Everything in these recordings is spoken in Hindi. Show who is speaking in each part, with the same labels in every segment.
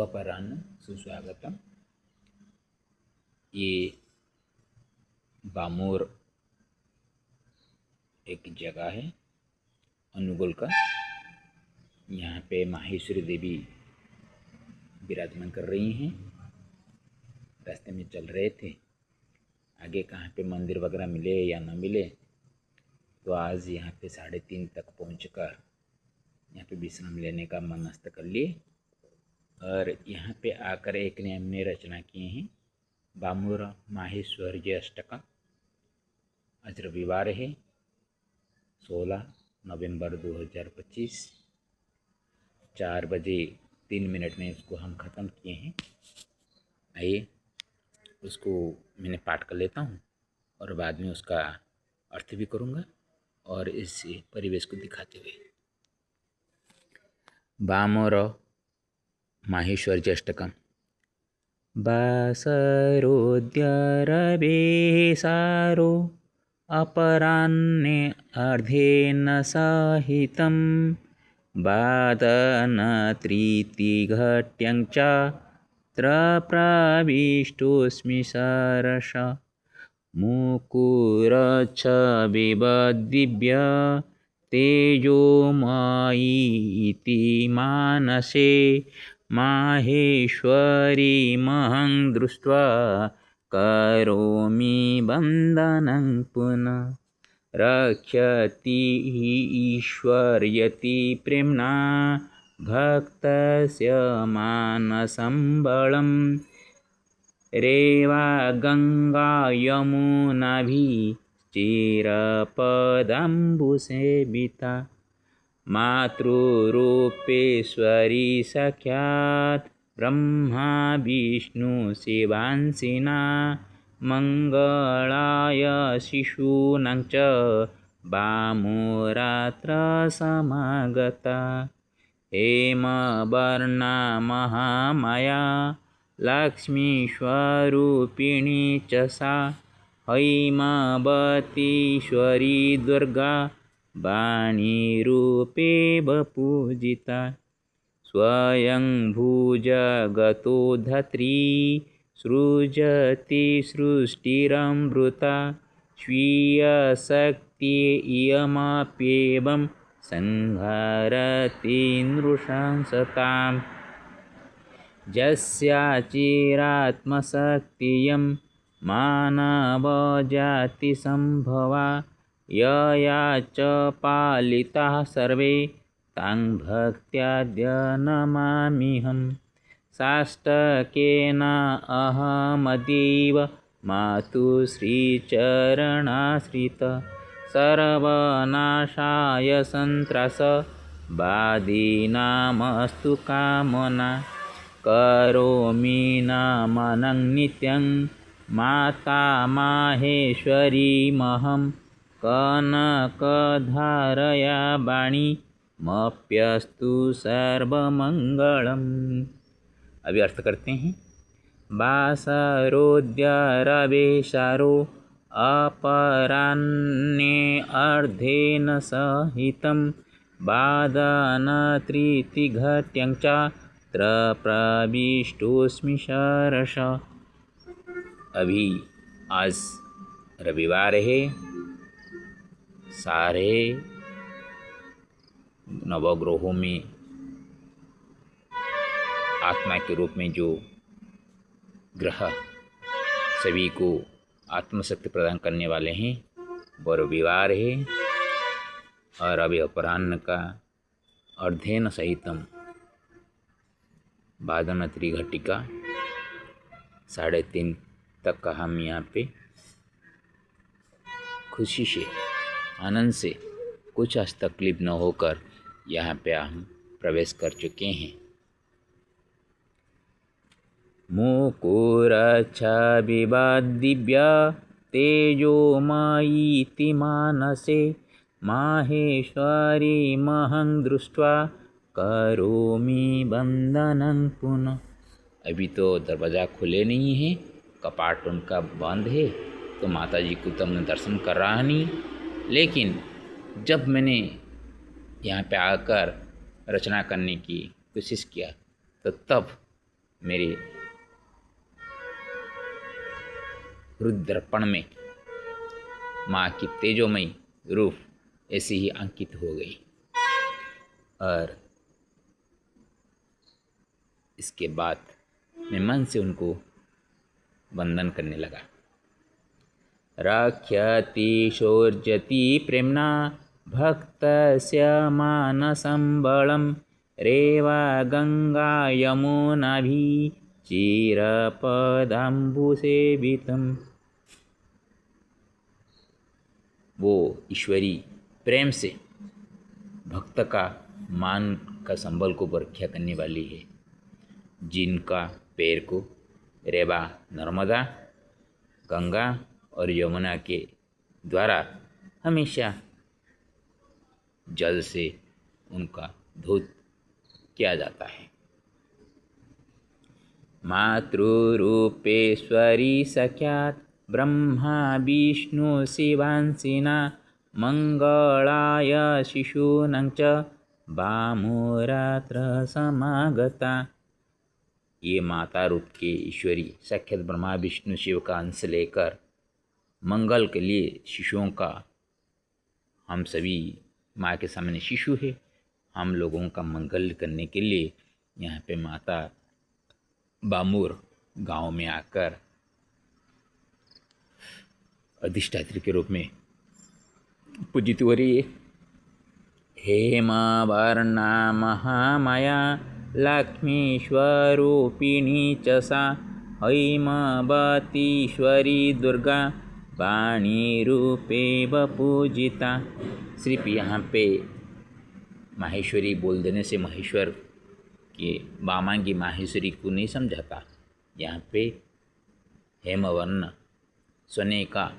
Speaker 1: अपराह्न सुस्वागतम। ये बामोर एक जगह है अनुगुल का। यहाँ पे माहेश्वरी देवी विराजमान कर रही हैं। रास्ते में चल रहे थे, आगे कहाँ पे मंदिर वगैरह मिले या न मिले, तो आज यहाँ पे 3:30 तक पहुँचकर यहाँ पे विश्राम लेने का मनस्थ कर लिए। और यहाँ पे आकर एक ने हमने रचना किए हैं बामोर माहेश्वरी अष्टकम। आज रविवार है 16 नवंबर 2025, 4:03 में इसको हम ख़त्म किए हैं। आइए उसको मैंने पाठ कर लेता हूँ और बाद में उसका अर्थ भी करूँगा और इस परिवेश को दिखाते हुए। बामोर माहेश्वरी अष्टकम। बासरोद्यरवेसारो अपराह्ने अर्धेन सहितं वादनत्रितिघट्यं चात्र प्रविष्टोऽस्मि सरस मुकुरच्छ बिबद्दिव्य तेजोमयी इति मानसे माहेश्वरीमहं दृष्ट्वा करोमि वन्दनं पुनः। रक्षति ईश्वर्यति प्रेम्णा भक्तस्य मानसं बलं रेवा गंगा यमुनाभिश्चिरपदाम्बुसेविता मातृरूपेश्वरी सख्यात् ब्रह्मा विष्णु शिवांसिना मंगलाय शिशूनां च बामोरात्र समागता हेमवर्णा महामाया लक्ष्मीस्वरूपिणी च सा हैमवतीश्वरी दुर्गा वाणीरूपेव पूजिता स्वयंभुजगतो धत्री सृजति सृष्टिरमृता स्वीयशक्ति इयमप्येवं संहरति नृशंसताम् यस्याचिरात्मशक्तियं मानवजातिसम्भवा यया च पालिताः सर्वे तां भक्त्याद्य नमाम्यहं साष्टकेन अहमद्यैव मातुश्रीचरणाश्रित सर्वनाशाय सन्त्रासबाधिनामस्तु कामना करोमि नमनं नित्यं माता माहेश्वरीमहं कनकधारया वाणीमप्यस्तु सर्वमंगलम्। अभी अर्थ करते हैं। बासरोद्यरवेशारो अपराह्ने अर्धेन सहितं वादनत्रितिघट्यं चात्र प्रविष्टोऽस्मि सरस। अभी आज रविवार है। सारे नवग्रहों में आत्मा के रूप में जो ग्रह सभी को आत्मशक्ति प्रदान करने वाले हैं, वो रविवार है। और अभी अपराह्न का अर्धेन सहितम वादन त्रिघटिका 3:30 तक का हम यहाँ पे खुशी से आनंद से कुछ हस्तक्लिप न होकर यहाँ पे हम प्रवेश कर चुके हैं। मुकुरच्छ बिबद्दिव्य तेजोमयीति मानसे माहेश्वरीमहं दृष्ट्वा करोमि वन्दनं पुनः। अभी तो दरवाज़ा खुले नहीं है, कपाट उनका बंद है, तो माता जी को तो हमने दर्शन कर रहा नहीं। लेकिन जब मैंने यहाँ पे आकर रचना करने की कोशिश किया तो तब मेरे रुद्रपण में माँ की तेजोमयी रूप ऐसे ही अंकित हो गई। और इसके बाद मैं मन से उनको वंदन करने लगा। रक्षति शोर्जति प्रेम्णा भक्तस्य मानसं बलं रेवा गंगा यमुनाभि चिरपदाम्बुसेवितम्। वो ईश्वरी प्रेम से भक्त का मान का संबल को रक्षा करने वाली है, जिनका पैर को रेवा नर्मदा, गंगा और यमुना के द्वारा हमेशा जल से उनका धौत किया जाता है। मातृरूपेश्वरी सख्यात ब्रह्मा विष्णु शिवांसिना मंगलाय शिशूनां च भामुरात्र समागता। ये माता रूप के ईश्वरी साक्षात ब्रह्मा विष्णु शिव का अंश लेकर मंगल के लिए शिशुओं का, हम सभी माँ के सामने शिशु है, हम लोगों का मंगल करने के लिए यहाँ पे माता बामूर गांव में आकर अधिष्ठात्री के रूप में पूजित हो रही है। हेमवर्णा महामाया लक्ष्मी स्वरूपिणी च सा हैमवतीश्वरी दुर्गा वाणी रूपेव पूजिता। सिर्फ यहाँ पे माहेश्वरी बोल देने से महेश्वर के वामांगी माहेश्वरी को नहीं समझाता। यहाँ पे हेमवर्ण सोने का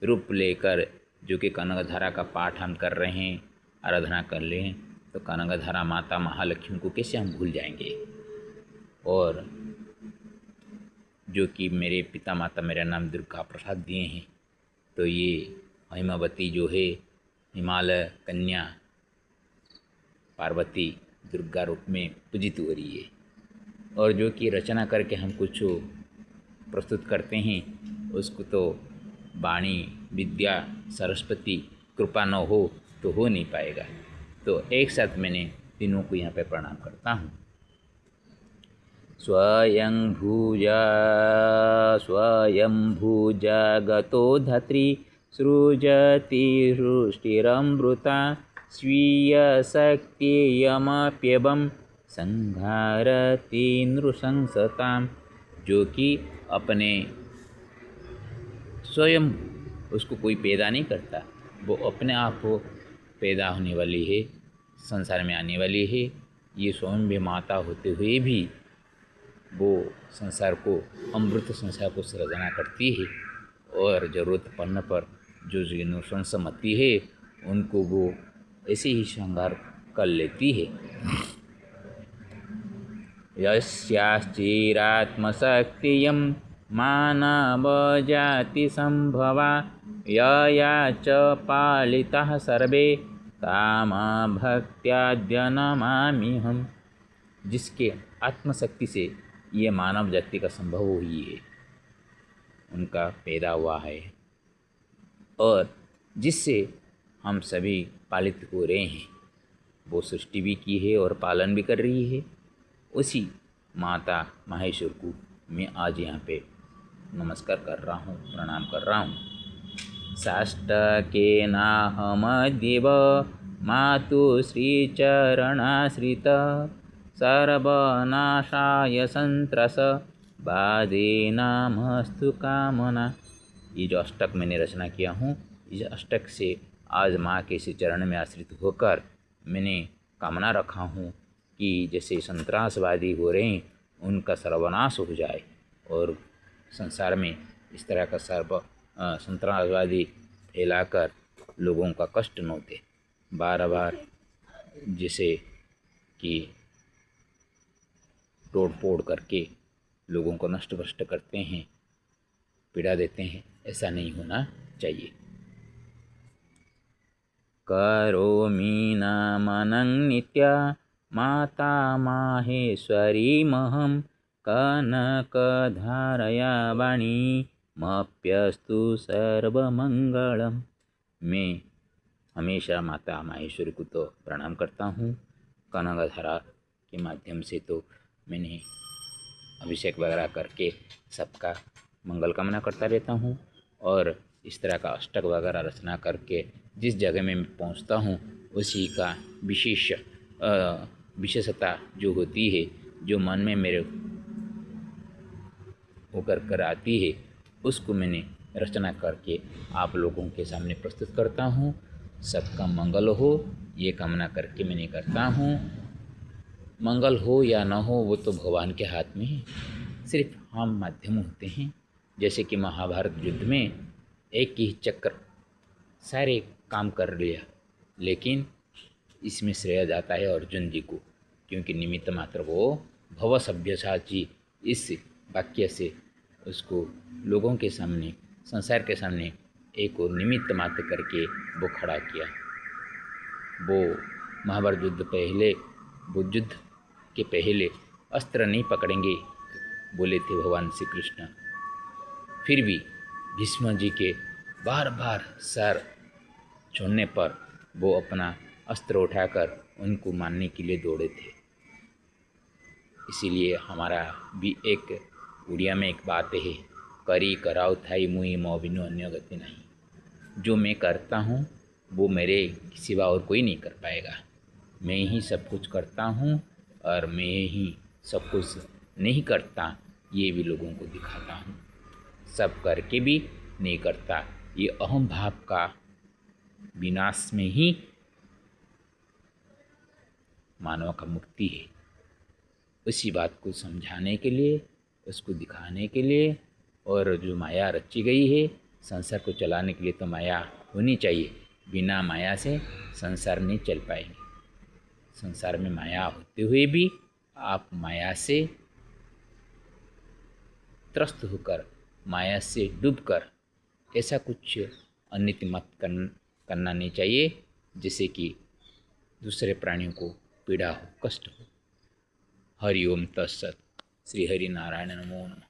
Speaker 1: रूप लेकर, जो कि कनकधारा का पाठ हम कर रहे हैं, आराधना कर रहे हैं, तो कनकधारा माता महालक्ष्मी को कैसे हम भूल जाएंगे। और जो कि मेरे पिता माता मेरा नाम दुर्गा प्रसाद दिए हैं, तो ये हेमावती जो है हिमालय कन्या पार्वती दुर्गा रूप में पूजित हो रही है। और जो कि रचना करके हम कुछ प्रस्तुत करते हैं, उसको तो वाणी विद्या सरस्वती कृपा न हो तो हो नहीं पाएगा। तो एक साथ मैंने तीनों को यहाँ पे प्रणाम करता हूँ। स्वयंभुजा गतो धात्री सृजति सृष्टिरमृता स्वीयशक्तियमप्यवं संहारति नृशंसताम्। जो कि अपने स्वयं, उसको कोई पैदा नहीं करता, वो अपने आप पैदा होने वाली है, संसार में आने वाली है। ये स्वयं भी माता होते हुए भी वो संसार को, अमृत संसार को सृजना करती है, और ज़रूरत पड़ने पर जो नृशंसमती है उनको वो ऐसे ही श्रृंगार कर लेती है। यस्याश्चिरात्मशक्तियं मानवजातिसंभवा यया च पालिताः सर्वे ताम भक्त्या नमाम्यहम्। जिसके आत्मशक्ति से ये मानव जाति का संभव हुई है, उनका पैदा हुआ है, और जिससे हम सभी पालित हो रहे हैं, वो सृष्टि भी की है और पालन भी कर रही है। उसी माता माहेश्वर को मैं आज यहाँ पे नमस्कार कर रहा हूँ, प्रणाम कर रहा हूँ। साष्टकेनाहमद्येव मातुश्रीचरणाश्रित सर्वनाशाय संत्रस बाधेनामस्तु कामना। ये जो अष्टक मैंने रचना किया हूँ, इस अष्टक से आज माँ के इस चरण में आश्रित होकर मैंने कामना रखा हूँ कि जैसे संत्रासवादी हो रहे हैं उनका सर्वनाश हो जाए, और संसार में इस तरह का संत्रासवादी फैलाकर लोगों का कष्ट न होते। बार बार जैसे कि तोड़ फोड़ करके लोगों को नष्ट भ्रष्ट करते हैं, पीड़ा देते हैं, ऐसा नहीं होना चाहिए। करोमि नमनं नित्या माता माहेश्वरी महं कनकधारया वाणी मप्यस्तु सर्वमंगलम। मैं हमेशा माता माहेश्वरी को तो प्रणाम करता हूँ। कनकधारा के माध्यम से तो मैंने अभिषेक वगैरह करके सबका मंगल कामना करता रहता हूँ, और इस तरह का अष्टक वगैरह रचना करके जिस जगह में मैं पहुँचता हूँ उसी का विशेषता जो होती है, जो मन में मेरे होकर कर आती है, उसको मैंने रचना करके आप लोगों के सामने प्रस्तुत करता हूँ। सबका मंगल हो ये कामना करके मैंने करता हूँ। मंगल हो या न हो वो तो भगवान के हाथ में है, सिर्फ हम माध्यम होते हैं। जैसे कि महाभारत युद्ध में एक ही चक्र सारे काम कर लिया, लेकिन इसमें श्रेय जाता है अर्जुन जी को, क्योंकि निमित्त मात्र वो भव सभ्यसाची इस वाक्य से उसको लोगों के सामने, संसार के सामने एक और निमित्त मात्र करके वो खड़ा किया। वो महाभारत युद्ध के पहले अस्त्र नहीं पकड़ेंगे बोले थे भगवान श्री कृष्ण, फिर भी भीष्म जी के बार बार सर छोड़ने पर वो अपना अस्त्र उठाकर उनको मारने के लिए दौड़े थे। इसीलिए हमारा भी एक उड़िया में एक बात है, करी कराओ थाई मुई मोबिनो अन्य गति नहीं। जो मैं करता हूँ वो मेरे सिवा और कोई नहीं कर पाएगा। मैं ही सब कुछ करता हूँ और मैं ही सब कुछ नहीं करता, ये भी लोगों को दिखाता हूँ। सब करके भी नहीं करता, ये अहम भाव का विनाश में ही मानव का मुक्ति है। उसी बात को समझाने के लिए, उसको दिखाने के लिए, और जो माया रची गई है संसार को चलाने के लिए तो माया होनी चाहिए। बिना माया से संसार नहीं चल पाएंगे। संसार में माया होते हुए भी आप माया से त्रस्त होकर, माया से डूबकर ऐसा कुछ अनित मत करना नहीं चाहिए जिससे कि दूसरे प्राणियों को पीड़ा हो, कष्ट हो। हरि ओम तत्सत। श्री हरि नारायण नमो नमः।